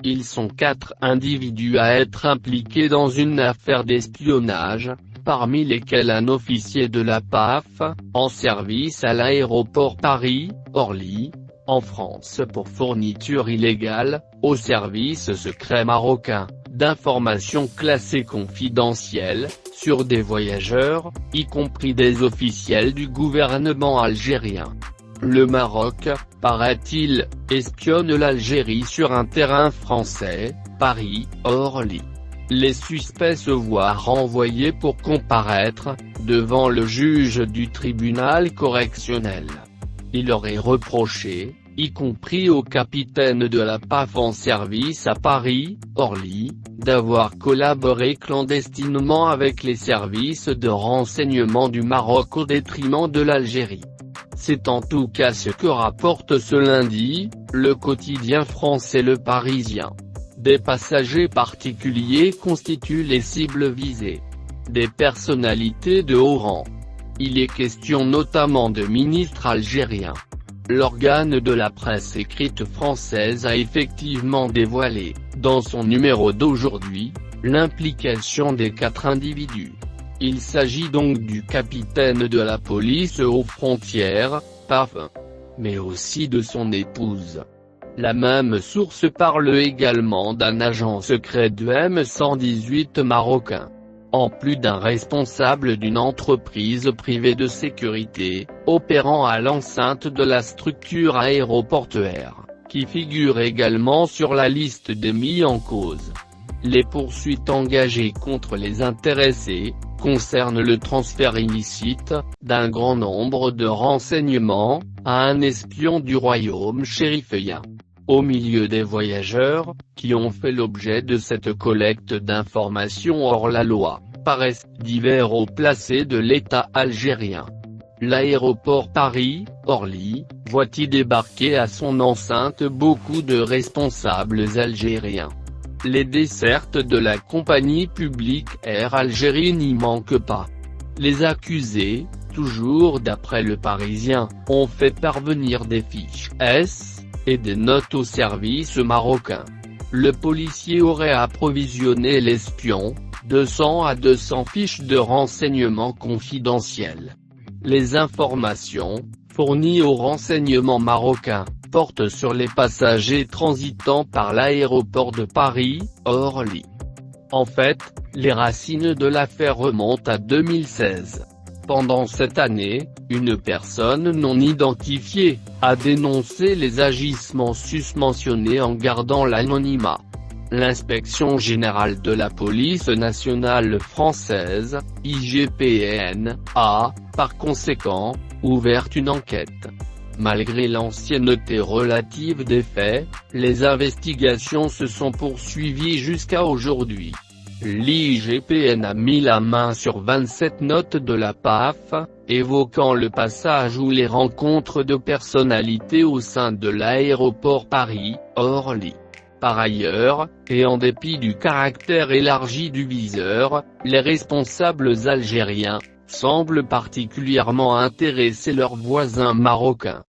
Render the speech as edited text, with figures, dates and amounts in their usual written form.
Ils sont 4 individus à être impliqués dans une affaire d'espionnage, parmi lesquels un officier de la PAF, en service à l'aéroport Paris-Orly, en France pour fourniture illégale, au service secret marocain, d'informations classées confidentielles, sur des voyageurs, y compris des officiels du gouvernement algérien. Le Maroc, paraît-il, espionne l'Algérie sur un terrain français, Paris-Orly. Les suspects se voient renvoyés pour comparaître, devant le juge du tribunal correctionnel. Il leur est reproché, y compris au capitaine de la PAF en service à Paris-Orly, d'avoir collaboré clandestinement avec les services de renseignement du Maroc au détriment de l'Algérie. C'est en tout cas ce que rapporte ce lundi, le quotidien français Le Parisien. Des passagers particuliers constituent les cibles visées. Des personnalités de haut rang. Il est question notamment de ministres algériens. L'organe de la presse écrite française a effectivement dévoilé, dans son numéro d'aujourd'hui, l'implication des 4 individus. Il s'agit donc du capitaine de la police aux frontières, PAF, mais aussi de son épouse. La même source parle également d'un agent secret de M118 marocain. En plus d'un responsable d'une entreprise privée de sécurité, opérant à l'enceinte de la structure aéroportuaire, qui figure également sur la liste des mis en cause. Les poursuites engagées contre les intéressés, concernent le transfert illicite, d'un grand nombre de renseignements, à un espion du royaume chérifien. Au milieu des voyageurs, qui ont fait l'objet de cette collecte d'informations hors la loi, paraissent divers hauts placés de l'État algérien. L'aéroport Paris-Orly, voit-il débarquer à son enceinte beaucoup de responsables algériens. Les dessertes de la compagnie publique Air Algérie n'y manquent pas. Les accusés, toujours d'après Le Parisien, ont fait parvenir des fiches S, et des notes au service marocain. Le policier aurait approvisionné l'espion, 200 à 200 fiches de renseignements confidentielles. Les informations, fournies au renseignement marocain, portent sur les passagers transitant par l'aéroport de Paris-Orly. En fait, les racines de l'affaire remontent à 2016. Pendant cette année, une personne non identifiée, a dénoncé les agissements susmentionnés en gardant l'anonymat. L'Inspection générale de la police nationale française, IGPN, a, par conséquent, ouvert une enquête. Malgré l'ancienneté relative des faits, les investigations se sont poursuivies jusqu'à aujourd'hui. L'IGPN a mis la main sur 27 notes de la PAF, évoquant le passage ou les rencontres de personnalités au sein de l'aéroport Paris-Orly. Par ailleurs, et en dépit du caractère élargi du viseur, les responsables algériens semblent particulièrement intéresser leurs voisins marocains.